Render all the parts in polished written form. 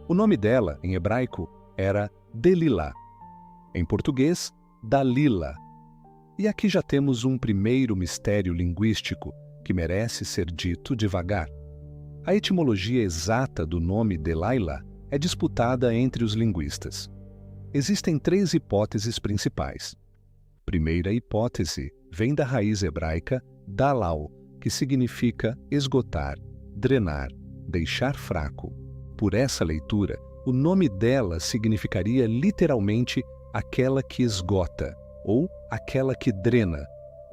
O nome dela, em hebraico, era Delilá. Em português, Dalila. E aqui já temos um primeiro mistério linguístico que merece ser dito devagar. A etimologia exata do nome Delilah é disputada entre os linguistas. Existem 3 hipóteses principais. Primeira hipótese vem da raiz hebraica dalal, que significa esgotar, drenar, deixar fraco. Por essa leitura, o nome dela significaria literalmente aquela que esgota ou aquela que drena,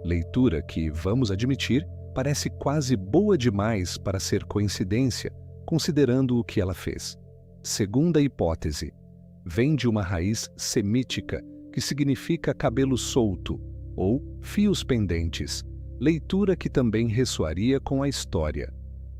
leitura que, vamos admitir, parece quase boa demais para ser coincidência, considerando o que ela fez. Segunda hipótese vem de uma raiz semítica que significa cabelo solto ou fios pendentes, leitura que também ressoaria com a história.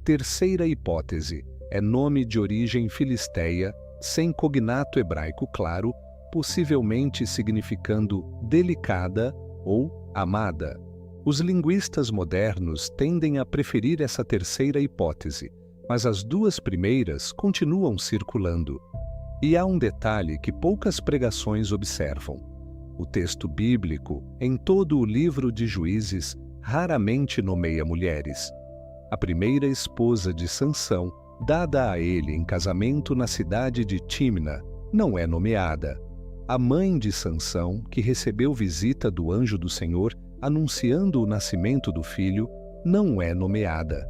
Terceira hipótese é nome de origem filisteia, sem cognato hebraico claro, possivelmente significando delicada ou amada. Os linguistas modernos tendem a preferir essa terceira hipótese, mas as 2 primeiras continuam circulando. E há um detalhe que poucas pregações observam. O texto bíblico, em todo o livro de Juízes, raramente nomeia mulheres. A primeira esposa de Sansão, dada a ele em casamento na cidade de Tímna, não é nomeada. A mãe de Sansão, que recebeu visita do anjo do Senhor anunciando o nascimento do filho, não é nomeada.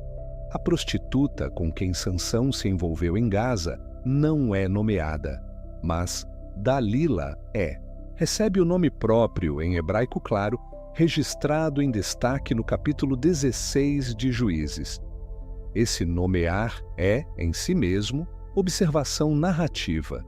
A prostituta com quem Sansão se envolveu em Gaza não é nomeada, mas Dalila é. Recebe o nome próprio, em hebraico claro, registrado em destaque no capítulo 16 de Juízes. Esse nomear é, em si mesmo, observação narrativa.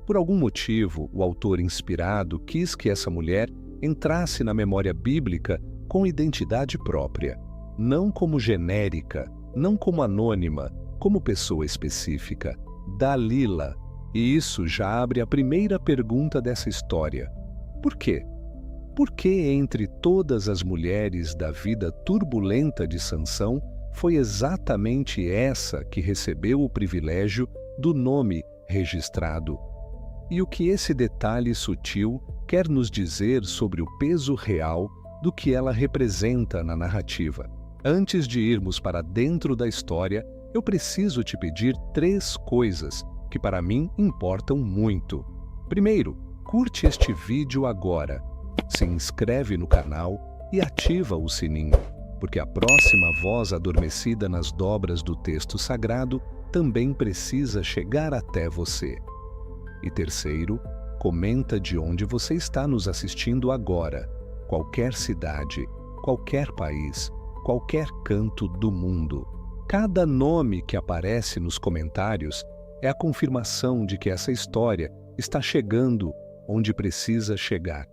Por algum motivo, o autor inspirado quis que essa mulher entrasse na memória bíblica com identidade própria, não como genérica, não como anônima, como pessoa específica. Dalila. E isso já abre a primeira pergunta dessa história. Por quê? Por que entre todas as mulheres da vida turbulenta de Sansão, foi exatamente essa que recebeu o privilégio do nome registrado? E o que esse detalhe sutil quer nos dizer sobre o peso real do que ela representa na narrativa? Antes de irmos para dentro da história, eu preciso te pedir 3 coisas que para mim importam muito. Primeiro, curte este vídeo agora, se inscreve no canal e ativa o sininho, porque a próxima voz adormecida nas dobras do texto sagrado também precisa chegar até você. E terceiro, comenta de onde você está nos assistindo agora, qualquer cidade, qualquer país, qualquer canto do mundo. Cada nome que aparece nos comentários é a confirmação de que essa história está chegando onde precisa chegar.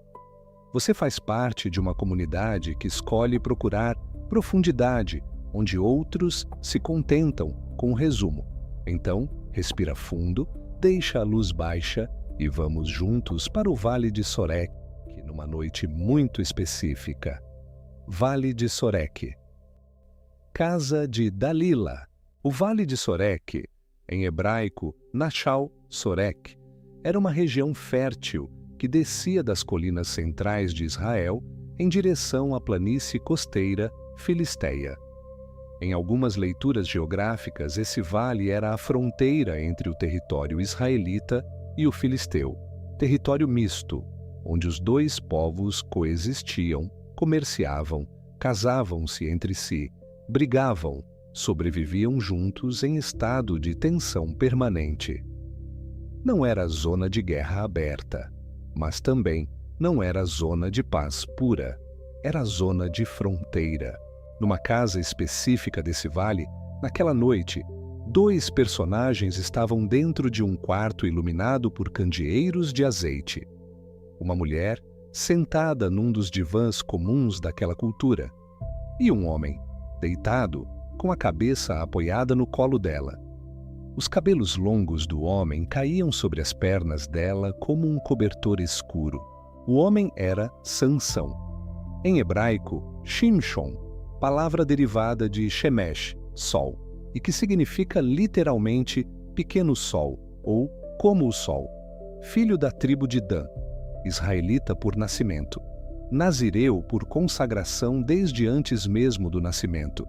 Você faz parte de uma comunidade que escolhe procurar profundidade, onde outros se contentam com o resumo. Então, respira fundo, deixa a luz baixa e vamos juntos para o Vale de Sorek, numa noite muito específica. Vale de Sorek. Casa de Dalila. O Vale de Sorek, em hebraico Nashal Sorek, era uma região fértil que descia das colinas centrais de Israel em direção à planície costeira filisteia. Em algumas leituras geográficas, esse vale era a fronteira entre o território israelita e o filisteu, território misto, onde os 2 povos coexistiam, comerciavam, casavam-se entre si, brigavam, sobreviviam juntos em estado de tensão permanente. Não era zona de guerra aberta, mas também não era zona de paz pura, era zona de fronteira. Numa casa específica desse vale, naquela noite, 2 personagens estavam dentro de um quarto iluminado por candeeiros de azeite. Uma mulher sentada num dos divãs comuns daquela cultura, e um homem deitado, com a cabeça apoiada no colo dela. Os cabelos longos do homem caíam sobre as pernas dela como um cobertor escuro. O homem era Sansão. Em hebraico, Shimshon, palavra derivada de Shemesh, sol, e que significa literalmente pequeno sol, ou como o sol, filho da tribo de Dan, israelita por nascimento, nazireu por consagração desde antes mesmo do nascimento,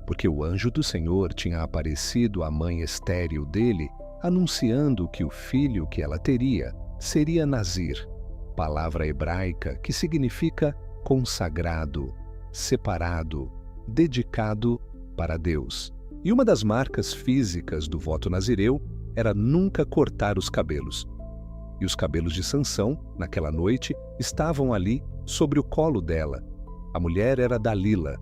porque o anjo do Senhor tinha aparecido à mãe estéril dele, anunciando que o filho que ela teria seria Nazir, palavra hebraica que significa consagrado, separado, dedicado para Deus. E uma das marcas físicas do voto nazireu era nunca cortar os cabelos. E os cabelos de Sansão, naquela noite, estavam ali sobre o colo dela. A mulher era Dalila,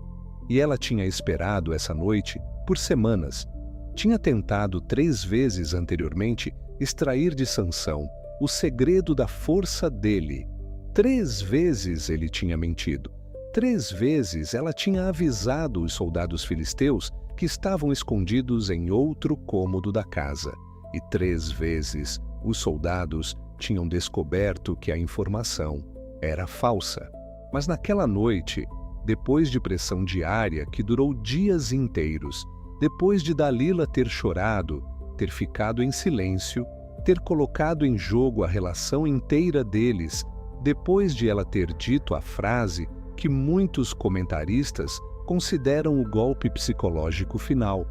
e ela tinha esperado essa noite por semanas. Tinha tentado 3 vezes anteriormente extrair de Sansão o segredo da força dele. 3 vezes ele tinha mentido. 3 vezes ela tinha avisado os soldados filisteus que estavam escondidos em outro cômodo da casa. E 3 vezes os soldados tinham descoberto que a informação era falsa. Mas naquela noite, depois de pressão diária que durou dias inteiros, depois de Dalila ter chorado, ter ficado em silêncio, ter colocado em jogo a relação inteira deles, depois de ela ter dito a frase que muitos comentaristas consideram o golpe psicológico final: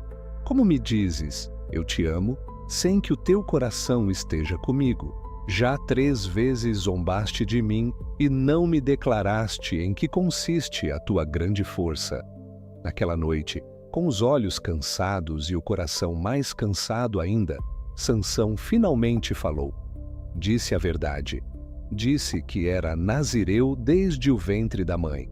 como me dizes, eu te amo, sem que o teu coração esteja comigo? Já 3 vezes zombaste de mim e não me declaraste em que consiste a tua grande força. Naquela noite, com os olhos cansados e o coração mais cansado ainda, Sansão finalmente falou. Disse a verdade. Disse que era nazireu desde o ventre da mãe.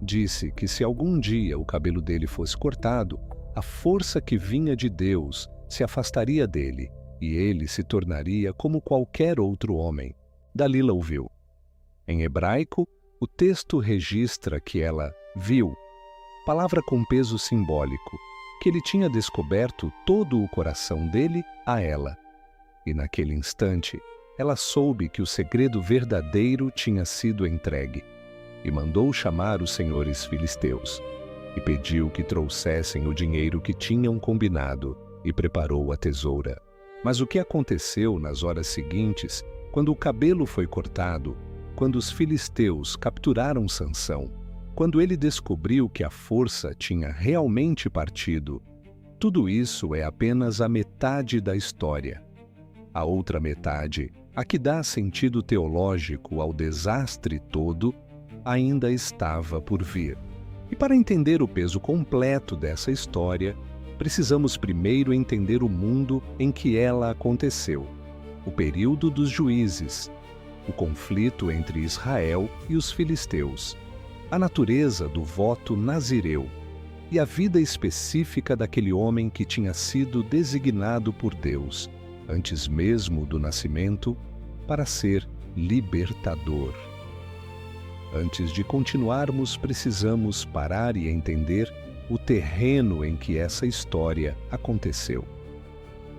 Disse que se algum dia o cabelo dele fosse cortado, a força que vinha de Deus se afastaria dele, e ele se tornaria como qualquer outro homem. Dalila ouviu. Em hebraico, o texto registra que ela viu, palavra com peso simbólico, que ele tinha descoberto todo o coração dele a ela. E naquele instante, ela soube que o segredo verdadeiro tinha sido entregue, e mandou chamar os senhores filisteus, e pediu que trouxessem o dinheiro que tinham combinado, e preparou a tesoura. Mas o que aconteceu nas horas seguintes, quando o cabelo foi cortado, quando os filisteus capturaram Sansão, quando ele descobriu que a força tinha realmente partido, tudo isso é apenas a metade da história. A outra metade, a que dá sentido teológico ao desastre todo, ainda estava por vir. E para entender o peso completo dessa história, precisamos primeiro entender o mundo em que ela aconteceu, o período dos juízes, o conflito entre Israel e os filisteus, a natureza do voto nazireu e a vida específica daquele homem que tinha sido designado por Deus, antes mesmo do nascimento, para ser libertador. Antes de continuarmos, precisamos parar e entender o terreno em que essa história aconteceu,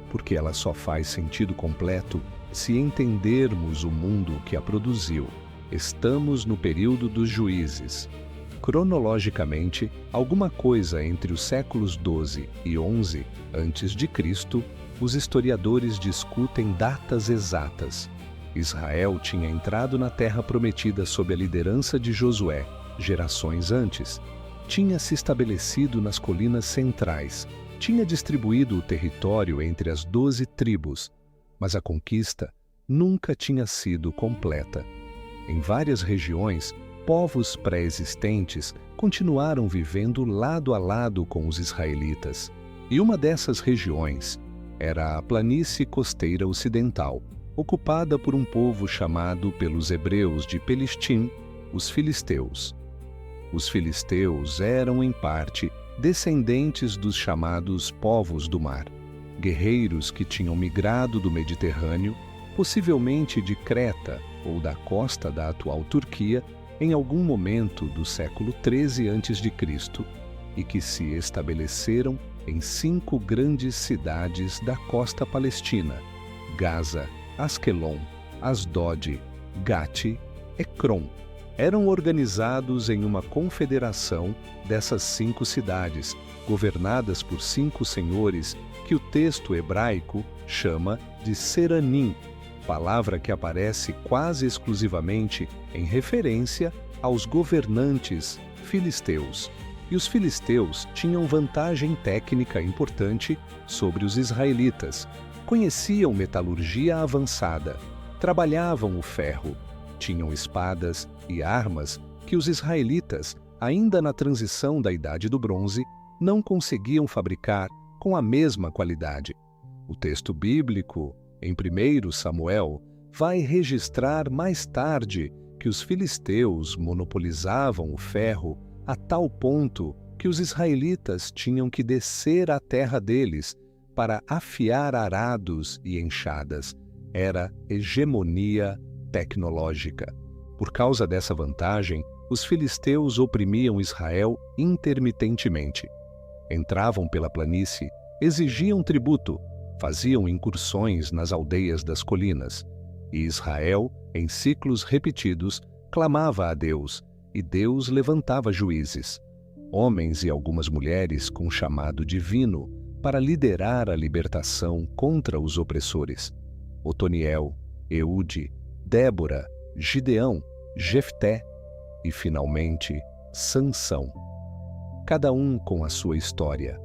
porque ela só faz sentido completo se entendermos o mundo que a produziu. Estamos no período dos juízes. Cronologicamente, alguma coisa entre os séculos 12 e 11 a.C., os historiadores discutem datas exatas. Israel tinha entrado na Terra Prometida sob a liderança de Josué, gerações antes. Tinha se estabelecido nas colinas centrais, tinha distribuído o território entre as 12 tribos, mas a conquista nunca tinha sido completa. Em várias regiões, povos pré-existentes continuaram vivendo lado a lado com os israelitas, e uma dessas regiões era a planície costeira ocidental, ocupada por um povo chamado pelos hebreus de Pelistim, os filisteus. Os filisteus eram, em parte, descendentes dos chamados povos do mar, guerreiros que tinham migrado do Mediterrâneo, possivelmente de Creta ou da costa da atual Turquia, em algum momento do século 13 a.C., e que se estabeleceram em 5 grandes cidades da costa palestina: Gaza, Asquelon, Asdod, Gati, Ecrom. Eram organizados em uma confederação dessas 5 cidades, governadas por 5 senhores que o texto hebraico chama de Seranim, palavra que aparece quase exclusivamente em referência aos governantes filisteus. E os filisteus tinham vantagem técnica importante sobre os israelitas. Conheciam metalurgia avançada, trabalhavam o ferro, tinham espadas e armas que os israelitas, ainda na transição da Idade do Bronze, não conseguiam fabricar com a mesma qualidade. O texto bíblico, em 1 Samuel, vai registrar mais tarde que os filisteus monopolizavam o ferro a tal ponto que os israelitas tinham que descer à terra deles para afiar arados e enxadas. Era hegemonia tecnológica. Por causa dessa vantagem, os filisteus oprimiam Israel intermitentemente. Entravam pela planície, exigiam tributo, faziam incursões nas aldeias das colinas. E Israel, em ciclos repetidos, clamava a Deus, e Deus levantava juízes, homens e algumas mulheres com chamado divino, para liderar a libertação contra os opressores. Otoniel, Eude, Débora, Gideão, Jefté e, finalmente, Sansão. Cada um com a sua história,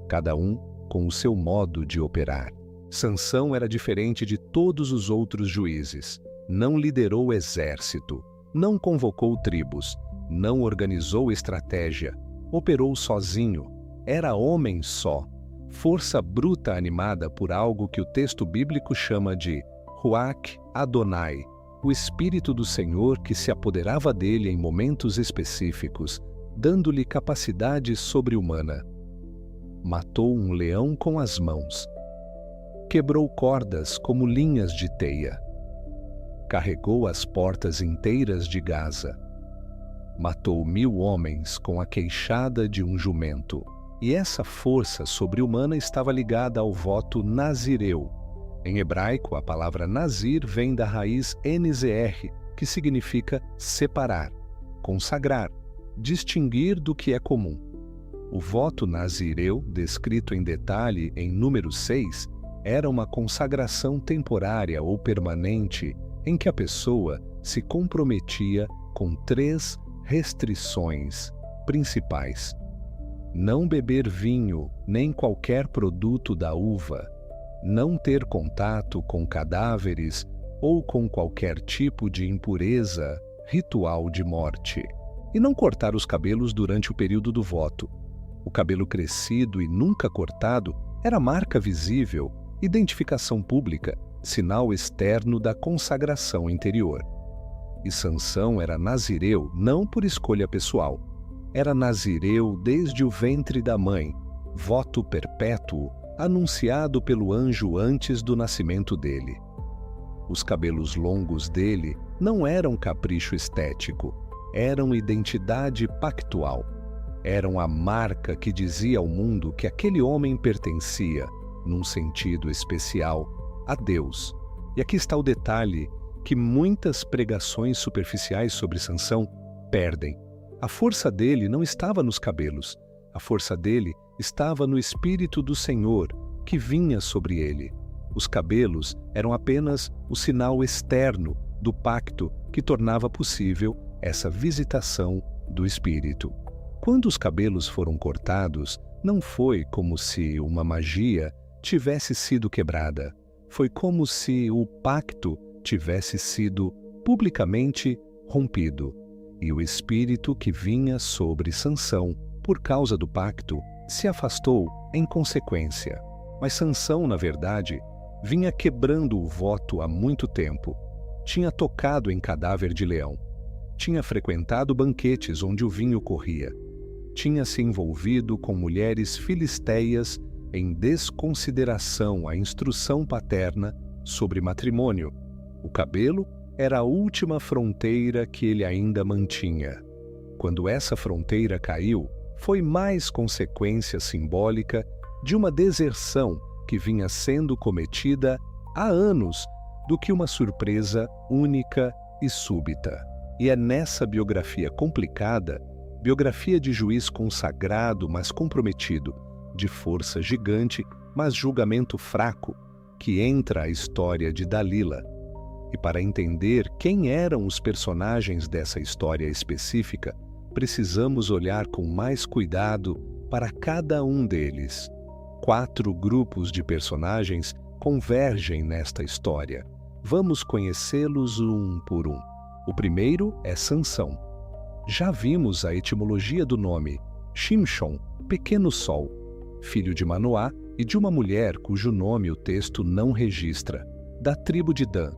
cada um com o seu modo de operar. Sansão era diferente de todos os outros juízes. Não liderou exército, não convocou tribos, não organizou estratégia, operou sozinho, era homem só, força bruta animada por algo que o texto bíblico chama de Ruach Adonai, o Espírito do Senhor que se apoderava dele em momentos específicos, dando-lhe capacidade sobre-humana. Matou um leão com as mãos, quebrou cordas como linhas de teia, carregou as portas inteiras de Gaza, matou 1000 homens com a queixada de um jumento. E essa força sobre-humana estava ligada ao voto nazireu. Em hebraico, a palavra nazir vem da raiz NZR, que significa separar, consagrar, distinguir do que é comum. O voto nazireu, descrito em detalhe em número 6, era uma consagração temporária ou permanente em que a pessoa se comprometia com 3 restrições principais: não beber vinho nem qualquer produto da uva, não ter contato com cadáveres ou com qualquer tipo de impureza ritual de morte, e não cortar os cabelos durante o período do voto. O cabelo crescido e nunca cortado era marca visível, identificação pública, sinal externo da consagração interior. E Sansão era nazireu não por escolha pessoal. Era nazireu desde o ventre da mãe, voto perpétuo anunciado pelo anjo antes do nascimento dele. Os cabelos longos dele não eram capricho estético, eram identidade pactual. Eram a marca que dizia ao mundo que aquele homem pertencia, num sentido especial, a Deus. E aqui está o detalhe que muitas pregações superficiais sobre Sansão perdem. A força dele não estava nos cabelos, a força dele estava no Espírito do Senhor que vinha sobre ele. Os cabelos eram apenas o sinal externo do pacto que tornava possível essa visitação do Espírito. Quando os cabelos foram cortados, não foi como se uma magia tivesse sido quebrada. Foi como se o pacto tivesse sido publicamente rompido. E o espírito que vinha sobre Sansão, por causa do pacto, se afastou em consequência. Mas Sansão, na verdade, vinha quebrando o voto há muito tempo. Tinha tocado em cadáver de leão. Tinha frequentado banquetes onde o vinho corria. Tinha se envolvido com mulheres filisteias em desconsideração à instrução paterna sobre matrimônio. O cabelo era a última fronteira que ele ainda mantinha. Quando essa fronteira caiu, foi mais consequência simbólica de uma deserção que vinha sendo cometida há anos do que uma surpresa única e súbita. E é nessa biografia complicada, biografia de juiz consagrado, mas comprometido, de força gigante, mas julgamento fraco, que entra a história de Dalila. E para entender quem eram os personagens dessa história específica, precisamos olhar com mais cuidado para cada um deles. 4 grupos de personagens convergem nesta história. Vamos conhecê-los um por um. O primeiro é Sansão. Já vimos a etimologia do nome, Shimshon, pequeno sol, filho de Manoá e de uma mulher cujo nome o texto não registra, da tribo de Dan,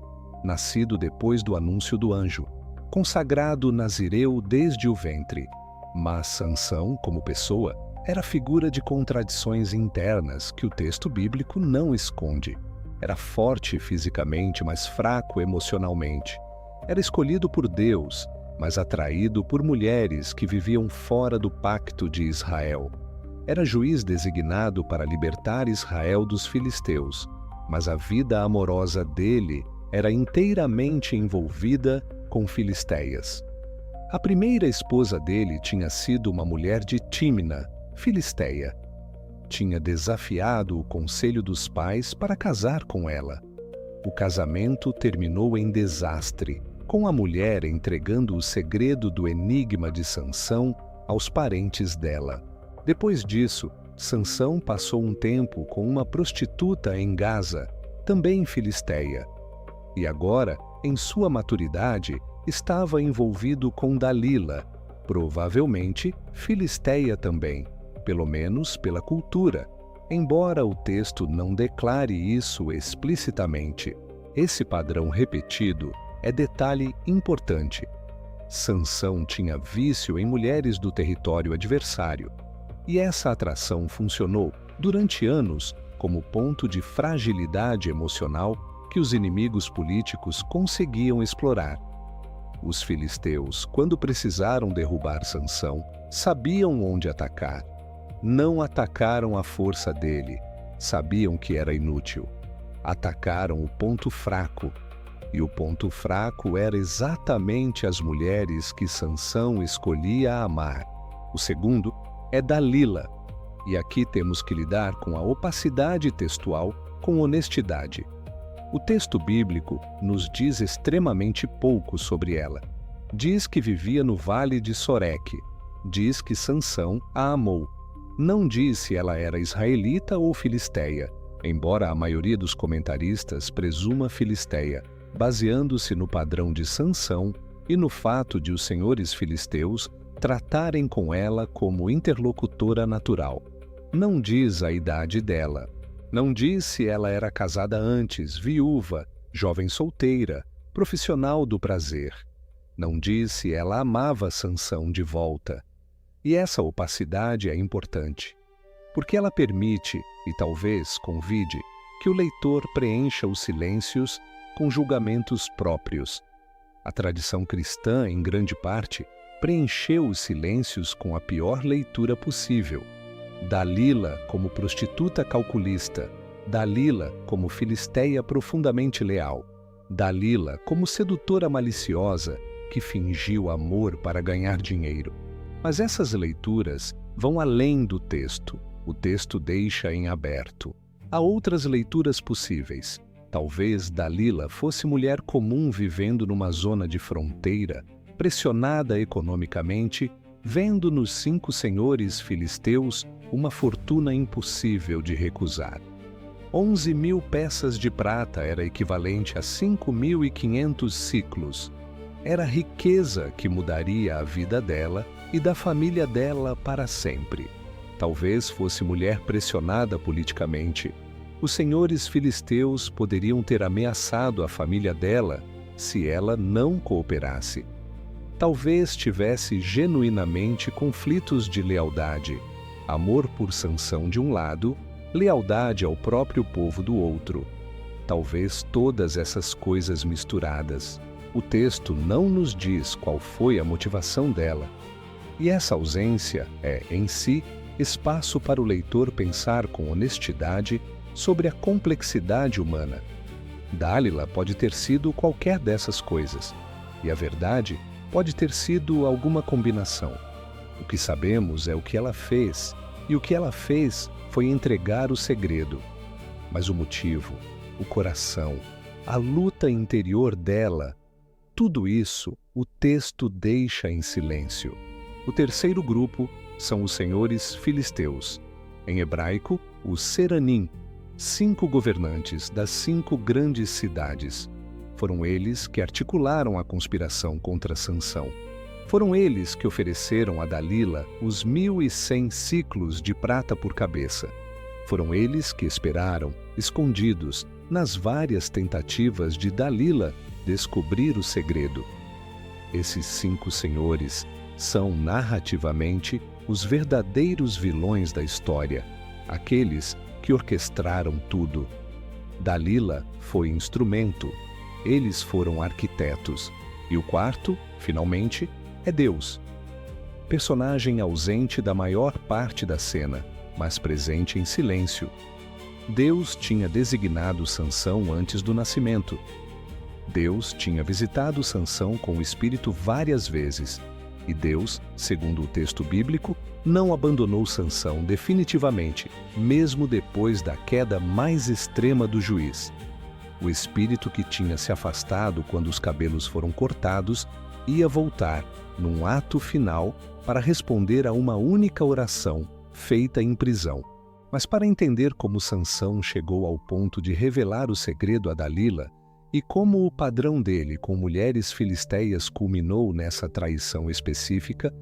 nascido depois do anúncio do anjo, consagrado nazireu desde o ventre. Mas Sansão, como pessoa, era figura de contradições internas que o texto bíblico não esconde. Era forte fisicamente, mas fraco emocionalmente. Era escolhido por Deus, mas atraído por mulheres que viviam fora do pacto de Israel. Era juiz designado para libertar Israel dos filisteus, mas a vida amorosa dele era inteiramente envolvida com filisteias. A primeira esposa dele tinha sido uma mulher de Tímina, filisteia. Tinha desafiado o conselho dos pais para casar com ela. O casamento terminou em desastre, com a mulher entregando o segredo do enigma de Sansão aos parentes dela. Depois disso, Sansão passou um tempo com uma prostituta em Gaza, também filisteia. E agora, em sua maturidade, estava envolvido com Dalila, provavelmente filisteia também, pelo menos pela cultura, embora o texto não declare isso explicitamente. Esse padrão repetido é detalhe importante. Sansão tinha vício em mulheres do território adversário, e essa atração funcionou durante anos como ponto de fragilidade emocional que os inimigos políticos conseguiam explorar. Os filisteus, quando precisaram derrubar Sansão, sabiam onde atacar. Não atacaram a força dele, sabiam que era inútil. Atacaram o ponto fraco, e o ponto fraco era exatamente as mulheres que Sansão escolhia amar. O segundo é Dalila, e aqui temos que lidar com a opacidade textual com honestidade. O texto bíblico nos diz extremamente pouco sobre ela. Diz que vivia no vale de Soreque. Diz que Sansão a amou. Não diz se ela era israelita ou filisteia, embora a maioria dos comentaristas presuma filisteia, baseando-se no padrão de Sansão e no fato de os senhores filisteus tratarem com ela como interlocutora natural. Não diz a idade dela. Não diz se ela era casada antes, viúva, jovem solteira, profissional do prazer. Não diz se ela amava Sansão de volta. E essa opacidade é importante, porque ela permite, e talvez convide, que o leitor preencha os silêncios com julgamentos próprios. A tradição cristã, em grande parte, preencheu os silêncios com a pior leitura possível. Dalila como prostituta calculista, Dalila como filisteia profundamente leal, Dalila como sedutora maliciosa que fingiu amor para ganhar dinheiro. Mas essas leituras vão além do texto. O texto deixa em aberto. Há outras leituras possíveis. Talvez Dalila fosse mulher comum vivendo numa zona de fronteira, pressionada economicamente, vendo nos 5 senhores filisteus uma fortuna impossível de recusar. 11.000 peças de prata era equivalente a 5.500 ciclos. Era riqueza que mudaria a vida dela e da família dela para sempre. Talvez fosse mulher pressionada politicamente. Os senhores filisteus poderiam ter ameaçado a família dela se ela não cooperasse. Talvez tivesse genuinamente conflitos de lealdade, amor por Sansão de um lado, lealdade ao próprio povo do outro. Talvez todas essas coisas misturadas. O texto não nos diz qual foi a motivação dela. E essa ausência é, em si, espaço para o leitor pensar com honestidade sobre a complexidade humana. Dalila pode ter sido qualquer dessas coisas, e a verdade pode ter sido alguma combinação. O que sabemos é o que ela fez, e o que ela fez foi entregar o segredo. Mas o motivo, o coração, a luta interior dela, tudo isso o texto deixa em silêncio. O terceiro grupo são os senhores filisteus, em hebraico, os Seranim, 5 governantes das 5 grandes cidades. Foram eles que articularam a conspiração contra Sansão. Foram eles que ofereceram a Dalila os 1.100 siclos de prata por cabeça. Foram eles que esperaram, escondidos, nas várias tentativas de Dalila descobrir o segredo. Esses 5 senhores são, narrativamente, os verdadeiros vilões da história, aqueles que orquestraram tudo. Dalila foi instrumento, eles foram arquitetos, e o quarto, finalmente, é Deus. Personagem ausente da maior parte da cena, mas presente em silêncio. Deus tinha designado Sansão antes do nascimento. Deus tinha visitado Sansão com o Espírito várias vezes, e Deus, segundo o texto bíblico, não abandonou Sansão definitivamente, mesmo depois da queda mais extrema do juiz. O espírito que tinha se afastado quando os cabelos foram cortados ia voltar, num ato final, para responder a uma única oração, feita em prisão. Mas para entender como Sansão chegou ao ponto de revelar o segredo a Dalila, e como o padrão dele com mulheres filisteias culminou nessa traição específica,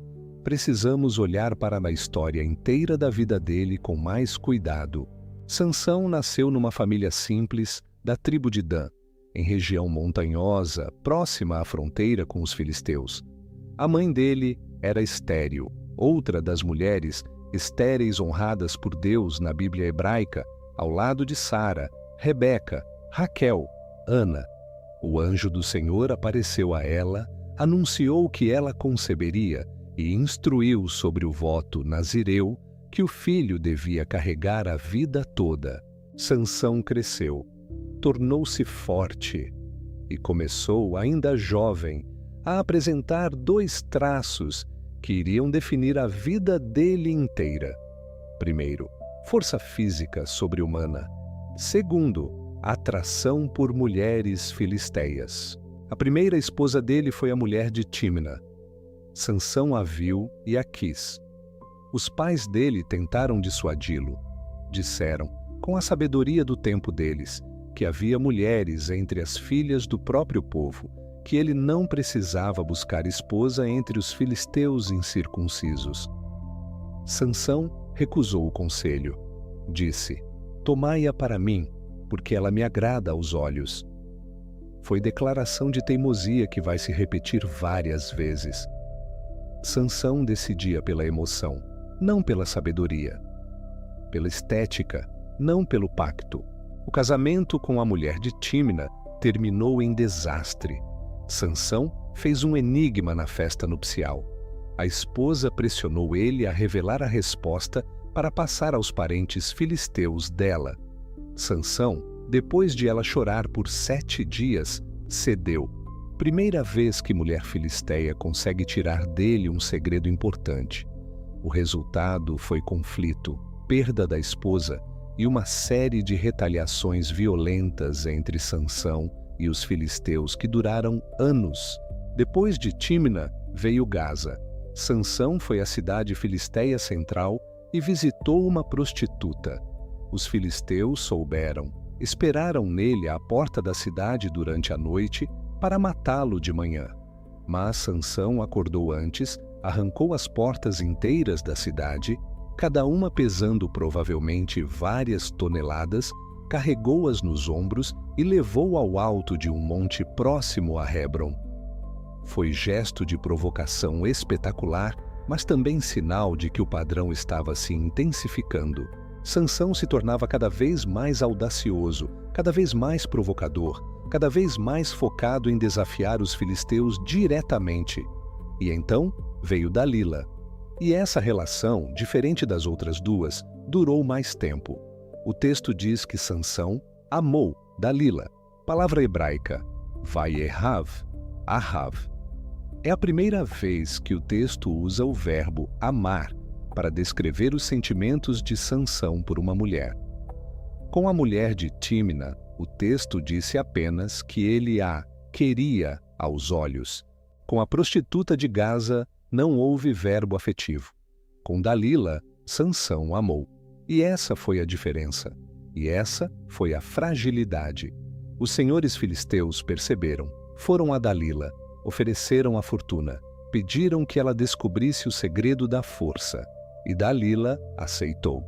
precisamos olhar para a história inteira da vida dele com mais cuidado. Sansão nasceu numa família simples da tribo de Dan, em região montanhosa, próxima à fronteira com os filisteus. A mãe dele era estéril, outra das mulheres estéreis honradas por Deus na Bíblia hebraica, ao lado de Sara, Rebeca, Raquel, Ana. O anjo do Senhor apareceu a ela, anunciou que ela conceberia e instruiu sobre o voto nazireu que o filho devia carregar a vida toda. Sansão cresceu, tornou-se forte e começou, ainda jovem, a apresentar 2 traços que iriam definir a vida dele inteira. Primeiro, força física sobre-humana. Segundo, atração por mulheres filisteias. A primeira esposa dele foi a mulher de Tímna. Sansão a viu e a quis. Os pais dele tentaram dissuadi-lo. Disseram, com a sabedoria do tempo deles, que havia mulheres entre as filhas do próprio povo, que ele não precisava buscar esposa entre os filisteus incircuncisos. Sansão recusou o conselho. Disse, tomai-a para mim, porque ela me agrada aos olhos. Foi declaração de teimosia que vai se repetir várias vezes. Sansão decidia pela emoção, não pela sabedoria. Pela estética, não pelo pacto. O casamento com a mulher de Tímna terminou em desastre. Sansão fez um enigma na festa nupcial. A esposa pressionou ele a revelar a resposta para passar aos parentes filisteus dela. Sansão, depois de ela chorar por 7 dias, cedeu. Primeira vez que mulher filisteia consegue tirar dele um segredo importante. O resultado foi conflito, perda da esposa e uma série de retaliações violentas entre Sansão e os filisteus que duraram anos. Depois de Tímna, veio Gaza. Sansão foi à cidade filisteia central e visitou uma prostituta. Os filisteus souberam, esperaram nele à porta da cidade durante a noite para matá-lo de manhã. Mas Sansão acordou antes, arrancou as portas inteiras da cidade, cada uma pesando provavelmente várias toneladas, carregou-as nos ombros e levou ao alto de um monte próximo a Hebron. Foi gesto de provocação espetacular, mas também sinal de que o padrão estava se intensificando. Sansão se tornava cada vez mais audacioso, cada vez mais provocador, cada vez mais focado em desafiar os filisteus diretamente. E então veio Dalila. E essa relação, diferente das outras duas, durou mais tempo. O texto diz que Sansão amou Dalila, palavra hebraica, Vayehav, Ahav. É a primeira vez que o texto usa o verbo amar para descrever os sentimentos de Sansão por uma mulher. Com a mulher de Tímna, O texto disse apenas que ele a queria aos olhos. Com a prostituta de Gaza, não houve verbo afetivo. Com Dalila, Sansão amou. E essa foi a diferença. E essa foi a fragilidade. Os senhores filisteus perceberam, foram a Dalila, ofereceram a fortuna, pediram que ela descobrisse o segredo da força. E Dalila aceitou.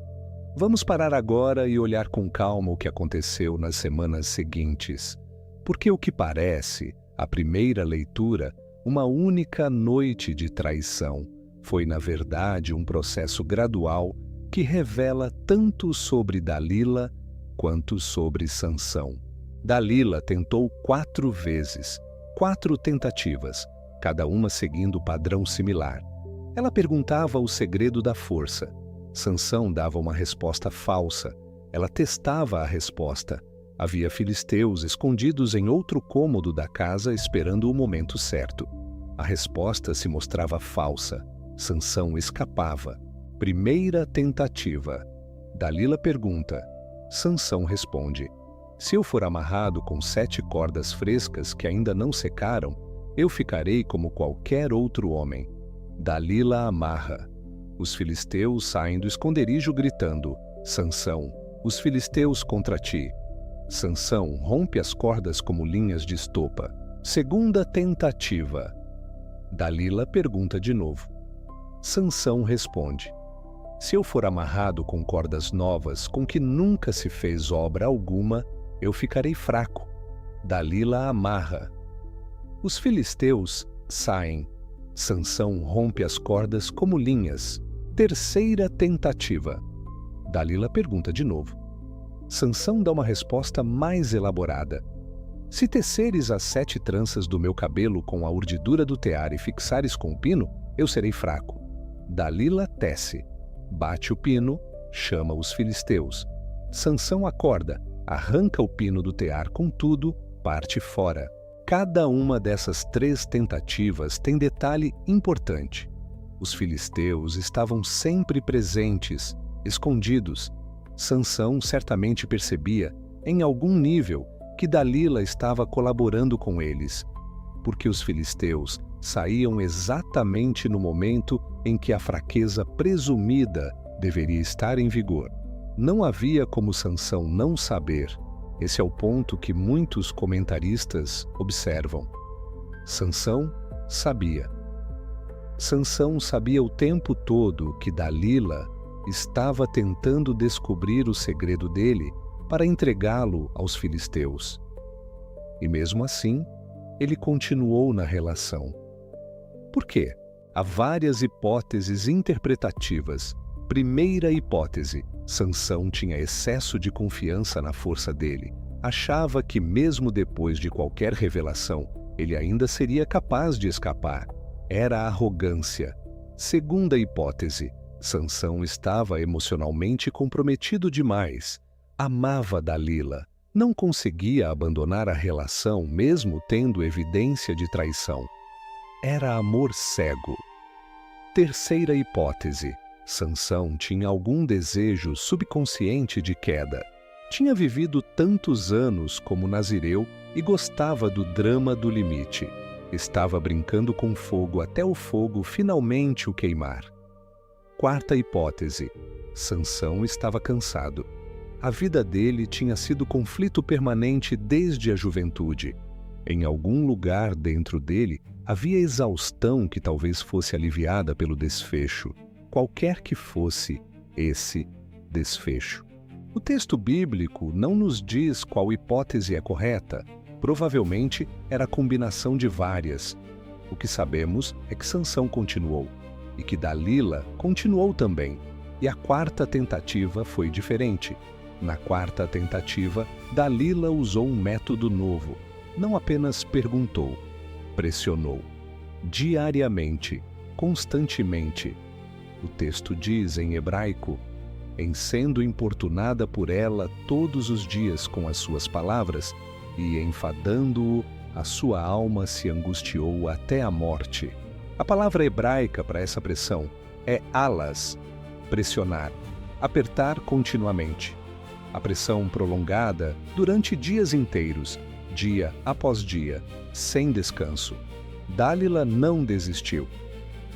Vamos parar agora e olhar com calma o que aconteceu nas semanas seguintes. Porque o que parece, à primeira leitura, uma única noite de traição, foi na verdade um processo gradual que revela tanto sobre Dalila quanto sobre Sansão. Dalila tentou 4 vezes, 4 tentativas, cada uma seguindo padrão similar. Ela perguntava o segredo da força. Sansão dava uma resposta falsa. Ela testava a resposta. Havia filisteus escondidos em outro cômodo da casa esperando o momento certo. A resposta se mostrava falsa. Sansão escapava. Primeira tentativa. Dalila pergunta. Sansão responde: se eu for amarrado com 7 cordas frescas que ainda não secaram, eu ficarei como qualquer outro homem. Dalila amarra. Os filisteus saem do esconderijo gritando: Sansão, os filisteus contra ti. Sansão rompe as cordas como linhas de estopa. Segunda tentativa. Dalila pergunta de novo. Sansão responde: se eu for amarrado com cordas novas com que nunca se fez obra alguma, eu ficarei fraco. Dalila amarra. Os filisteus saem. Sansão rompe as cordas como linhas. Terceira tentativa. Dalila pergunta de novo. Sansão dá uma resposta mais elaborada. Se teceres as 7 tranças do meu cabelo com a urdidura do tear e fixares com o pino, eu serei fraco. Dalila tece. Bate o pino, chama os filisteus. Sansão acorda, arranca o pino do tear com tudo, parte fora. Cada uma dessas 3 tentativas tem detalhe importante. Os filisteus estavam sempre presentes, escondidos. Sansão certamente percebia, em algum nível, que Dalila estava colaborando com eles, porque os filisteus saíam exatamente no momento em que a fraqueza presumida deveria estar em vigor. Não havia como Sansão não saber. Esse é o ponto que muitos comentaristas observam. Sansão sabia. Sansão sabia o tempo todo que Dalila estava tentando descobrir o segredo dele para entregá-lo aos filisteus. E mesmo assim, ele continuou na relação. Por quê? Há várias hipóteses interpretativas. Primeira hipótese: Sansão tinha excesso de confiança na força dele. Achava que mesmo depois de qualquer revelação, ele ainda seria capaz de escapar. Era arrogância. Segunda hipótese: Sansão estava emocionalmente comprometido demais. Amava Dalila. Não conseguia abandonar a relação mesmo tendo evidência de traição. Era amor cego. Terceira hipótese: Sansão tinha algum desejo subconsciente de queda. Tinha vivido tantos anos como nazireu e gostava do drama do limite. Estava brincando com fogo até o fogo finalmente o queimar. Quarta hipótese: Sansão estava cansado. A vida dele tinha sido conflito permanente desde a juventude. Em algum lugar dentro dele havia exaustão que talvez fosse aliviada pelo desfecho, qualquer que fosse esse desfecho. O texto bíblico não nos diz qual hipótese é correta. Provavelmente era a combinação de várias. O que sabemos é que Sansão continuou, e que Dalila continuou também. E a quarta tentativa foi diferente. Na quarta tentativa, Dalila usou um método novo. Não apenas perguntou, pressionou. Diariamente, constantemente. O texto diz em hebraico: em sendo importunada por ela todos os dias com as suas palavras, e enfadando-o, a sua alma se angustiou até a morte. A palavra hebraica para essa pressão é alas, pressionar, apertar continuamente. A pressão prolongada durante dias inteiros, dia após dia, sem descanso. Dálila não desistiu.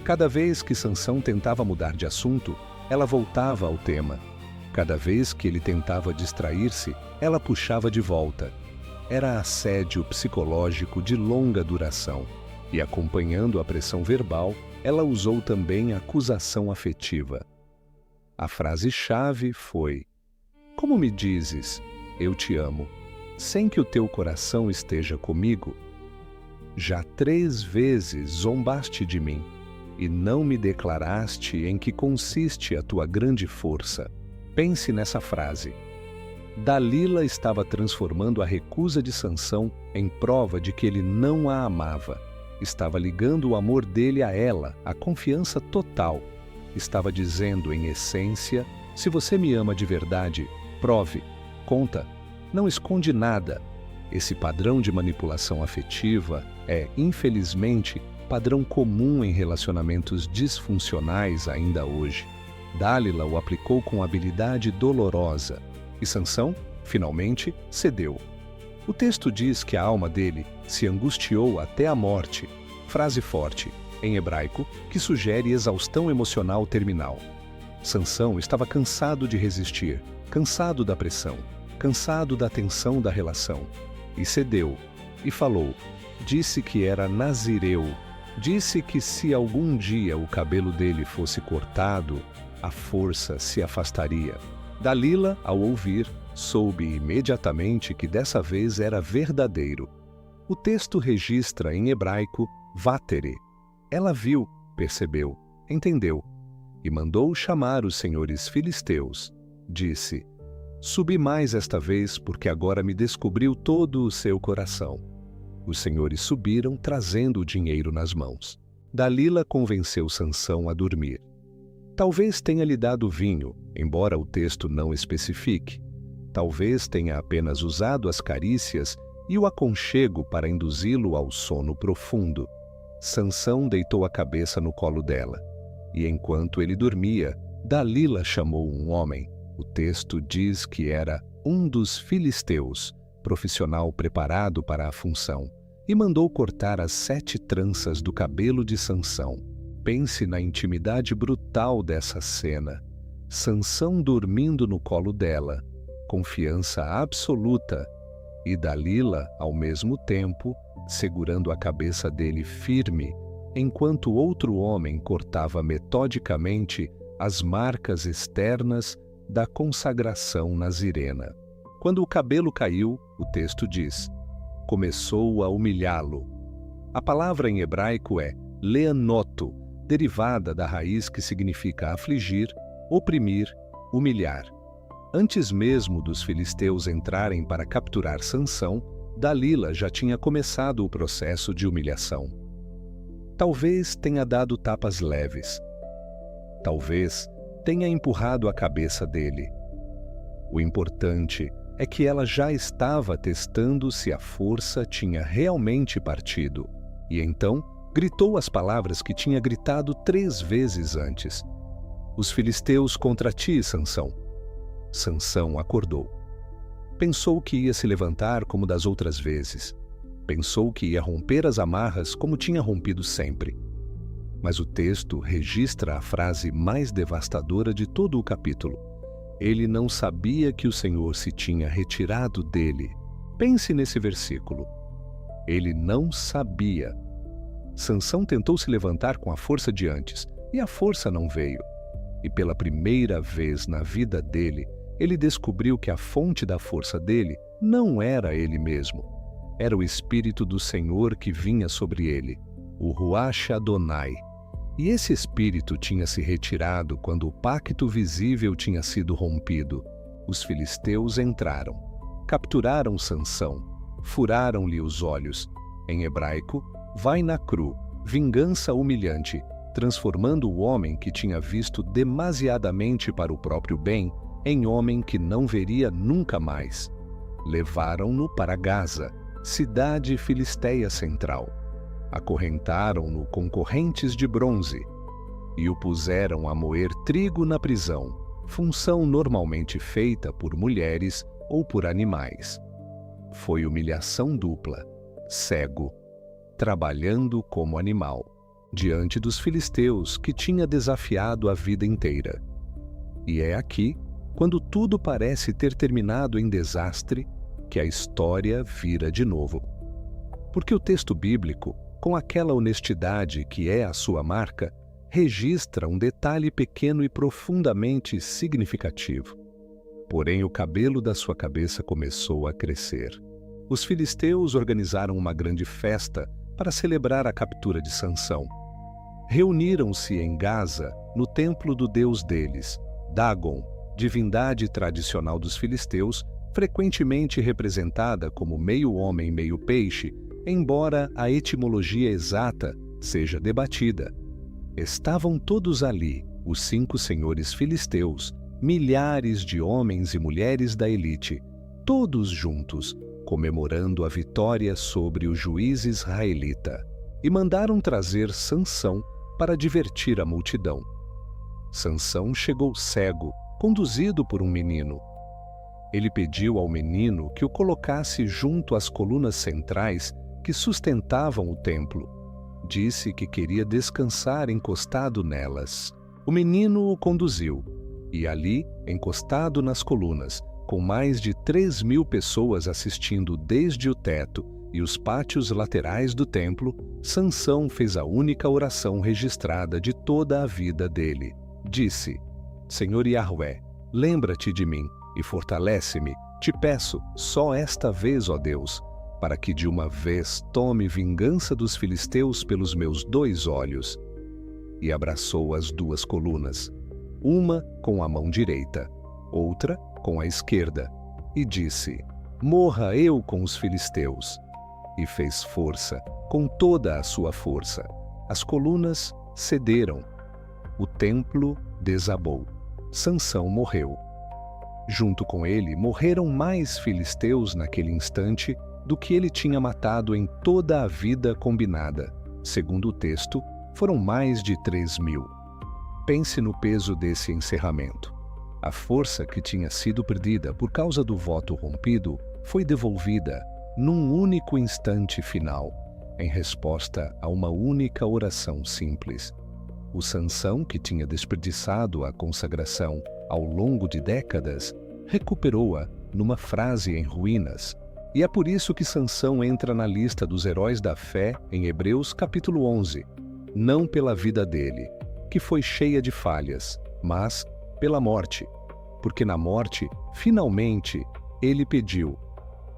Cada vez que Sansão tentava mudar de assunto, ela voltava ao tema. Cada vez que ele tentava distrair-se, ela puxava de volta. Era assédio psicológico de longa duração. E acompanhando a pressão verbal, ela usou também a acusação afetiva. A frase-chave foi: "Como me dizes, eu te amo, sem que o teu coração esteja comigo? Já 3 vezes zombaste de mim, e não me declaraste em que consiste a tua grande força." Pense nessa frase. Dalila estava transformando a recusa de Sansão em prova de que ele não a amava. Estava ligando o amor dele a ela, a confiança total. Estava dizendo, em essência: se você me ama de verdade, prove, conta, não esconde nada. Esse padrão de manipulação afetiva é, infelizmente, padrão comum em relacionamentos disfuncionais ainda hoje. Dálila o aplicou com habilidade dolorosa, e Sansão, finalmente, cedeu. O texto diz que a alma dele se angustiou até a morte, frase forte, em hebraico, que sugere exaustão emocional terminal. Sansão estava cansado de resistir, cansado da pressão, cansado da tensão da relação, e cedeu, e falou. Disse que era nazireu, disse que se algum dia o cabelo dele fosse cortado, a força se afastaria. Dalila, ao ouvir, soube imediatamente que dessa vez era verdadeiro. O texto registra em hebraico vatere. Ela viu, percebeu, entendeu, e mandou chamar os senhores filisteus. Disse: "Subi mais esta vez, porque agora me descobriu todo o seu coração." Os senhores subiram, trazendo o dinheiro nas mãos. Dalila convenceu Sansão a dormir. Talvez tenha lhe dado vinho, embora o texto não especifique. Talvez tenha apenas usado as carícias e o aconchego para induzi-lo ao sono profundo. Sansão deitou a cabeça no colo dela, e enquanto ele dormia, Dalila chamou um homem. O texto diz que era um dos filisteus, profissional preparado para a função, e mandou cortar as 7 tranças do cabelo de Sansão. Pense na intimidade brutal dessa cena. Sansão dormindo no colo dela, confiança absoluta, e Dalila, ao mesmo tempo, segurando a cabeça dele firme, enquanto outro homem cortava metodicamente as marcas externas da consagração nazirena. Quando o cabelo caiu, o texto diz, começou a humilhá-lo. A palavra em hebraico é leanoto, derivada da raiz que significa afligir, oprimir, humilhar. Antes mesmo dos filisteus entrarem para capturar Sansão, Dalila já tinha começado o processo de humilhação. Talvez tenha dado tapas leves. Talvez tenha empurrado a cabeça dele. O importante é que ela já estava testando se a força tinha realmente partido, e então gritou as palavras que tinha gritado 3 vezes antes. Os filisteus contra ti, Sansão. Sansão acordou. Pensou que ia se levantar como das outras vezes. Pensou que ia romper as amarras como tinha rompido sempre. Mas o texto registra a frase mais devastadora de todo o capítulo. Ele não sabia que o Senhor se tinha retirado dele. Pense nesse versículo. Ele não sabia. Sansão tentou se levantar com a força de antes, e a força não veio. E pela primeira vez na vida dele, ele descobriu que a fonte da força dele não era ele mesmo. Era o Espírito do Senhor que vinha sobre ele, o Ruach Adonai. E esse Espírito tinha se retirado quando o pacto visível tinha sido rompido. Os filisteus entraram, capturaram Sansão, furaram-lhe os olhos. Em hebraico, vai na cru, vingança humilhante, transformando o homem que tinha visto demasiadamente para o próprio bem em homem que não veria nunca mais. Levaram-no para Gaza, cidade filisteia central. Acorrentaram-no com correntes de bronze e o puseram a moer trigo na prisão. função normalmente feita por mulheres ou por animais. Foi humilhação dupla, cego, trabalhando como animal, diante dos filisteus que tinha desafiado a vida inteira. E é aqui, quando tudo parece ter terminado em desastre, que a história vira de novo. Porque o texto bíblico, com aquela honestidade que é a sua marca, registra um detalhe pequeno e profundamente significativo. Porém, o cabelo da sua cabeça começou a crescer. Os filisteus organizaram uma grande festa para celebrar a captura de Sansão. Reuniram-se em Gaza, no templo do deus deles, Dagon, divindade tradicional dos filisteus, frequentemente representada como meio homem, meio peixe, embora a etimologia exata seja debatida. Estavam todos ali, os 5 senhores filisteus, milhares de homens e mulheres da elite, todos juntos, comemorando a vitória sobre o juiz israelita, e mandaram trazer Sansão para divertir a multidão. Sansão chegou cego, conduzido por um menino. Ele pediu ao menino que o colocasse junto às colunas centrais que sustentavam o templo. Disse que queria descansar encostado nelas. O menino o conduziu, e ali, encostado nas colunas, com mais de 3.000 pessoas assistindo desde o teto e os pátios laterais do templo, Sansão fez a única oração registrada de toda a vida dele. Disse: Senhor Yahvé, lembra-te de mim e fortalece-me, te peço, só esta vez, ó Deus, para que de uma vez tome vingança dos filisteus pelos meus 2 olhos. E abraçou as 2 colunas, uma com a mão direita, outra com a esquerda, e disse: Morra eu com os filisteus. E fez força, com toda a sua força. As colunas cederam. O templo desabou. Sansão morreu. Junto com ele morreram mais filisteus naquele instante do que ele tinha matado em toda a vida combinada. Segundo o texto, foram mais de 3.000. Pense no peso desse encerramento. A força que tinha sido perdida por causa do voto rompido foi devolvida num único instante final, em resposta a uma única oração simples. O Sansão, que tinha desperdiçado a consagração ao longo de décadas, recuperou-a numa frase em ruínas. E é por isso que Sansão entra na lista dos heróis da fé em Hebreus capítulo 11, não pela vida dele, que foi cheia de falhas, mas pela morte, porque na morte, finalmente, ele pediu,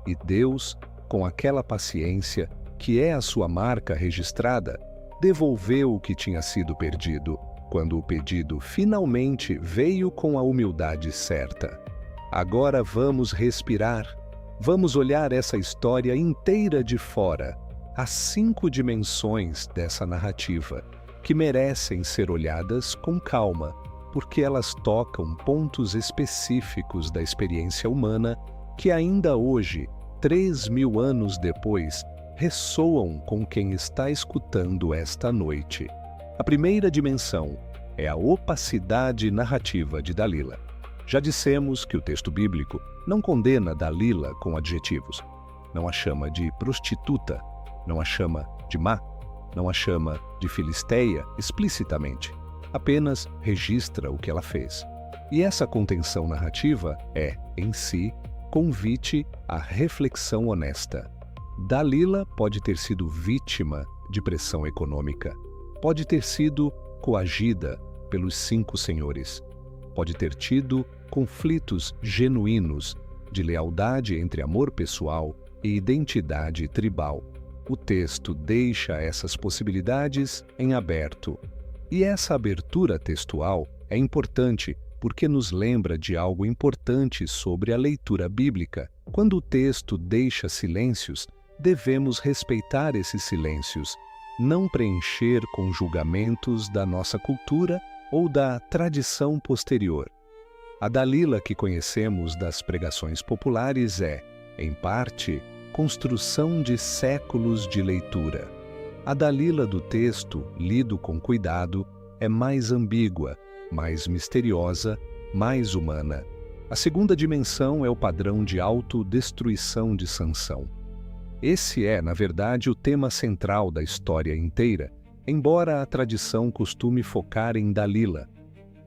e Deus, com aquela paciência que é a sua marca registrada, devolveu o que tinha sido perdido, quando o pedido finalmente veio com a humildade certa. Agora vamos respirar, vamos olhar essa história inteira de fora, as 5 dimensões dessa narrativa, que merecem ser olhadas com calma, porque elas tocam pontos específicos da experiência humana que ainda hoje, 3.000 anos depois, ressoam com quem está escutando esta noite. A primeira dimensão é a opacidade narrativa de Dalila. Já dissemos que o texto bíblico não condena Dalila com adjetivos. Não a chama de prostituta, não a chama de má, não a chama de filisteia explicitamente. Apenas registra o que ela fez. E essa contenção narrativa é, em si, convite à reflexão honesta. Dalila pode ter sido vítima de pressão econômica, pode ter sido coagida pelos 5 senhores, pode ter tido conflitos genuínos de lealdade entre amor pessoal e identidade tribal. O texto deixa essas possibilidades em aberto. E essa abertura textual é importante porque nos lembra de algo importante sobre a leitura bíblica. Quando o texto deixa silêncios, devemos respeitar esses silêncios, não preencher com julgamentos da nossa cultura ou da tradição posterior. A Dalila que conhecemos das pregações populares é, em parte, construção de séculos de leitura. A Dalila do texto, lido com cuidado, é mais ambígua, mais misteriosa, mais humana. A segunda dimensão é o padrão de autodestruição de Sansão. Esse é, na verdade, o tema central da história inteira, embora a tradição costume focar em Dalila.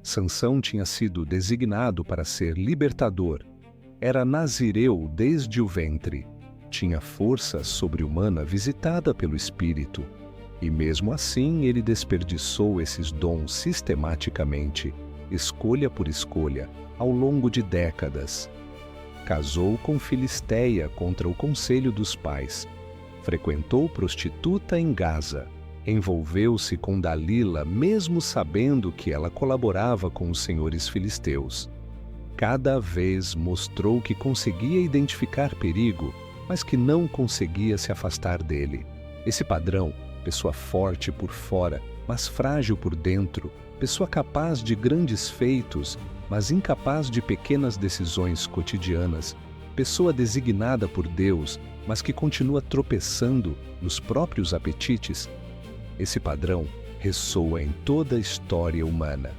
Sansão tinha sido designado para ser libertador. Era nazireu desde o ventre. Tinha força sobre-humana visitada pelo Espírito. E mesmo assim ele desperdiçou esses dons sistematicamente, escolha por escolha, ao longo de décadas. Casou com Filisteia contra o conselho dos pais. Frequentou prostituta em Gaza. Envolveu-se com Dalila mesmo sabendo que ela colaborava com os senhores filisteus. Cada vez mostrou que conseguia identificar perigo, mas que não conseguia se afastar dele. Esse padrão, pessoa forte por fora, mas frágil por dentro, pessoa capaz de grandes feitos, mas incapaz de pequenas decisões cotidianas, pessoa designada por Deus, mas que continua tropeçando nos próprios apetites, esse padrão ressoa em toda a história humana.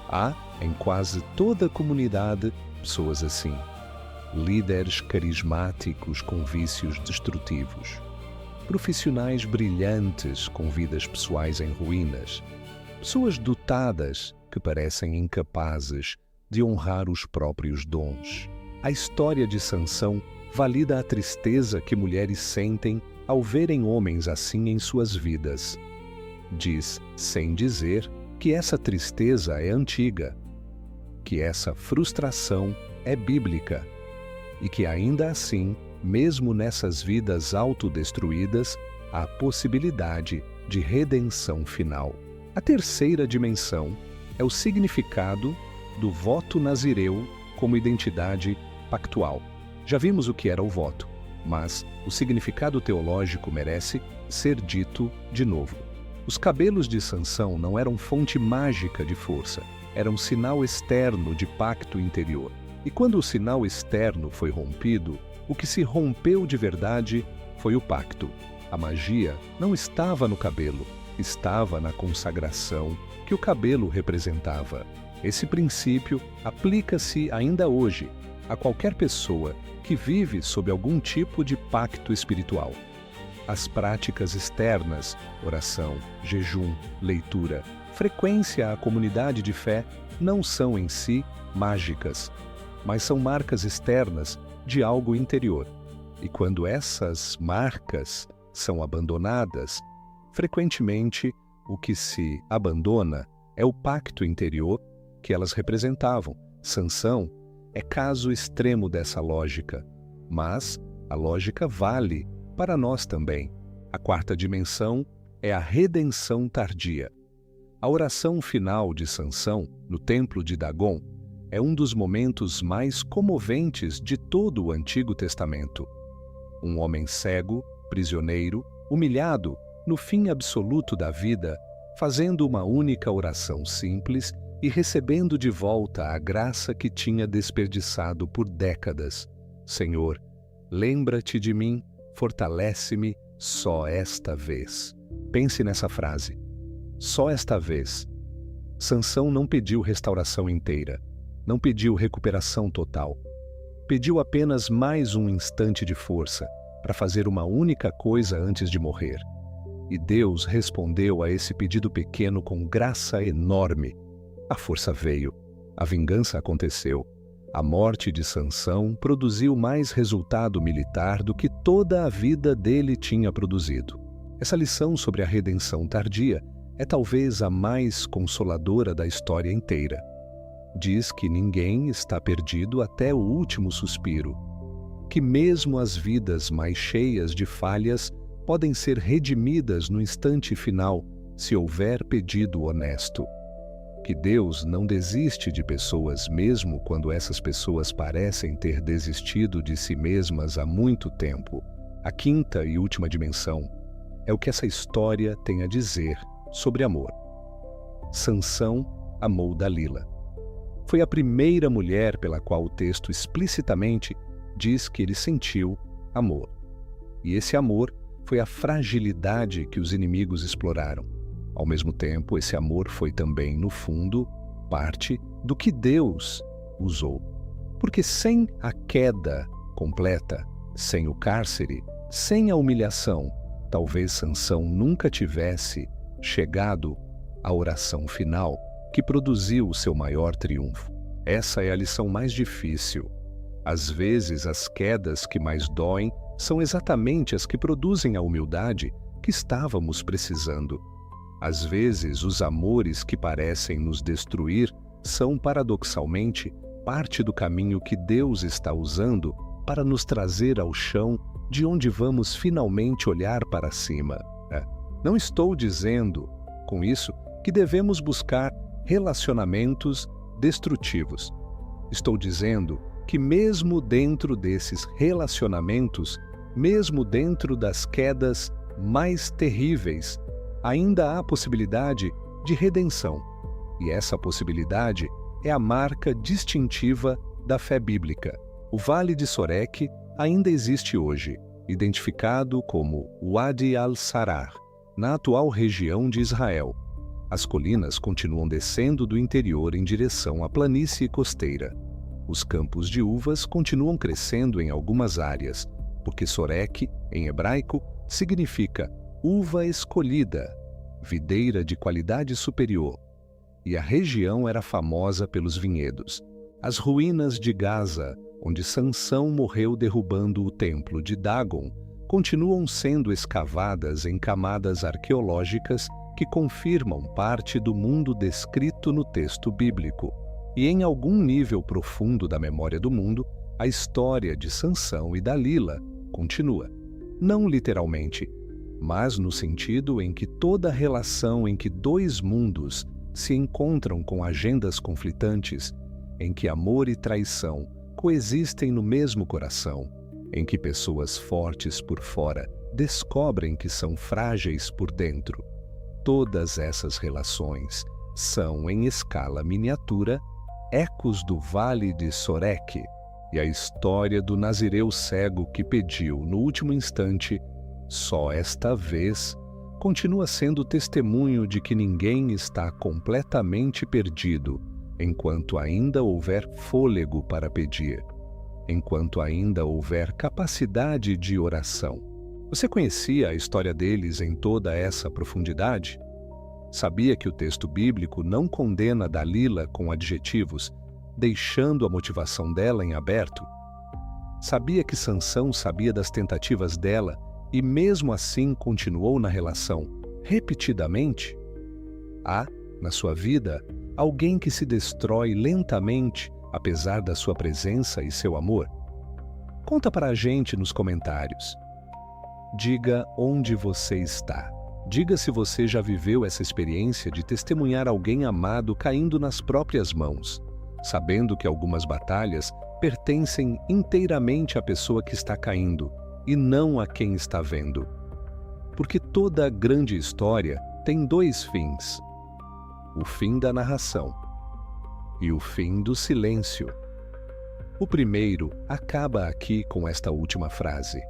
Há, em quase toda a comunidade, pessoas assim. Líderes carismáticos com vícios destrutivos. Profissionais brilhantes com vidas pessoais em ruínas. Pessoas dotadas que parecem incapazes de honrar os próprios dons. A história de Sansão valida a tristeza que mulheres sentem ao verem homens assim em suas vidas. Diz, sem dizer, que essa tristeza é antiga, que essa frustração é bíblica e que ainda assim, mesmo nessas vidas autodestruídas, há possibilidade de redenção final. A terceira dimensão é o significado do voto nazireu como identidade pactual. Já vimos o que era o voto, mas o significado teológico merece ser dito de novo. Os cabelos de Sansão não eram fonte mágica de força, eram sinal externo de pacto interior. E quando o sinal externo foi rompido, o que se rompeu de verdade foi o pacto. A magia não estava no cabelo, estava na consagração que o cabelo representava. Esse princípio aplica-se ainda hoje a qualquer pessoa que vive sob algum tipo de pacto espiritual. As práticas externas, oração, jejum, leitura, frequência à comunidade de fé, não são em si mágicas, mas são marcas externas de algo interior. E quando essas marcas são abandonadas, frequentemente o que se abandona é o pacto interior que elas representavam. Sansão é caso extremo dessa lógica, mas a lógica vale para nós também. A quarta dimensão é a redenção tardia. A oração final de Sansão, no templo de Dagon, é um dos momentos mais comoventes de todo o Antigo Testamento. Um homem cego, prisioneiro, humilhado, no fim absoluto da vida, fazendo uma única oração simples e recebendo de volta a graça que tinha desperdiçado por décadas. Senhor, lembra-te de mim, fortalece-me só esta vez. Pense nessa frase. Só esta vez. Sansão não pediu restauração inteira, não pediu recuperação total. Pediu apenas mais um instante de força para fazer uma única coisa antes de morrer. E Deus respondeu a esse pedido pequeno com graça enorme. A força veio, a vingança aconteceu. A morte de Sansão produziu mais resultado militar do que toda a vida dele tinha produzido. Essa lição sobre a redenção tardia é talvez a mais consoladora da história inteira. Diz que ninguém está perdido até o último suspiro, que mesmo as vidas mais cheias de falhas podem ser redimidas no instante final se houver pedido honesto. Que Deus não desiste de pessoas mesmo quando essas pessoas parecem ter desistido de si mesmas há muito tempo. A quinta e última dimensão é o que essa história tem a dizer sobre amor. Sansão amou Dalila. Foi a primeira mulher pela qual o texto explicitamente diz que ele sentiu amor. E esse amor foi a fragilidade que os inimigos exploraram. Ao mesmo tempo, esse amor foi também, no fundo, parte do que Deus usou. Porque sem a queda completa, sem o cárcere, sem a humilhação, talvez Sansão nunca tivesse chegado à oração final que produziu o seu maior triunfo. Essa é a lição mais difícil. Às vezes, as quedas que mais doem são exatamente as que produzem a humildade que estávamos precisando. Às vezes, os amores que parecem nos destruir são, paradoxalmente, parte do caminho que Deus está usando para nos trazer ao chão, de onde vamos finalmente olhar para cima. Não estou dizendo, com isso, que devemos buscar relacionamentos destrutivos. Estou dizendo que mesmo dentro desses relacionamentos, mesmo dentro das quedas mais terríveis, ainda há possibilidade de redenção. E essa possibilidade é a marca distintiva da fé bíblica. O Vale de Sorek ainda existe hoje, identificado como Wadi al-Sarar, na atual região de Israel. As colinas continuam descendo do interior em direção à planície costeira. Os campos de uvas continuam crescendo em algumas áreas, porque Sorek, em hebraico, significa uva escolhida, videira de qualidade superior. E a região era famosa pelos vinhedos. As ruínas de Gaza, onde Sansão morreu derrubando o templo de Dagon, continuam sendo escavadas em camadas arqueológicas que confirmam parte do mundo descrito no texto bíblico. E em algum nível profundo da memória do mundo, a história de Sansão e Dalila continua. Não literalmente, mas no sentido em que toda relação em que dois mundos se encontram com agendas conflitantes, em que amor e traição coexistem no mesmo coração, em que pessoas fortes por fora descobrem que são frágeis por dentro. Todas essas relações são, em escala miniatura, ecos do Vale de Sorek e a história do nazireu cego que pediu, no último instante, só esta vez, continua sendo testemunho de que ninguém está completamente perdido enquanto ainda houver fôlego para pedir, enquanto ainda houver capacidade de oração. Você conhecia a história deles em toda essa profundidade? Sabia que o texto bíblico não condena Dalila com adjetivos, deixando a motivação dela em aberto? Sabia que Sansão sabia das tentativas dela e mesmo assim continuou na relação repetidamente? Há, na sua vida, alguém que se destrói lentamente apesar da sua presença e seu amor? Conta para a gente nos comentários. Diga onde você está. Diga se você já viveu essa experiência de testemunhar alguém amado caindo nas próprias mãos, sabendo que algumas batalhas pertencem inteiramente à pessoa que está caindo e não a quem está vendo. Porque toda grande história tem dois fins: o fim da narração e o fim do silêncio. O primeiro acaba aqui com esta última frase.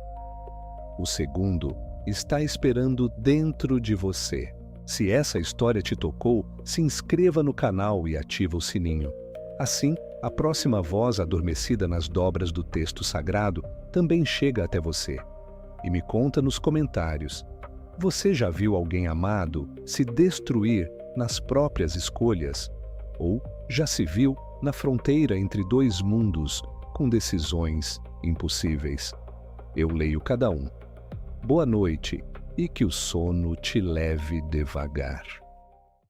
O segundo está esperando dentro de você. Se essa história te tocou, se inscreva no canal e ativa o sininho. Assim, a próxima voz adormecida nas dobras do texto sagrado também chega até você. E me conta nos comentários: você já viu alguém amado se destruir nas próprias escolhas? Ou já se viu na fronteira entre dois mundos com decisões impossíveis? Eu leio cada um. Boa noite e que o sono te leve devagar.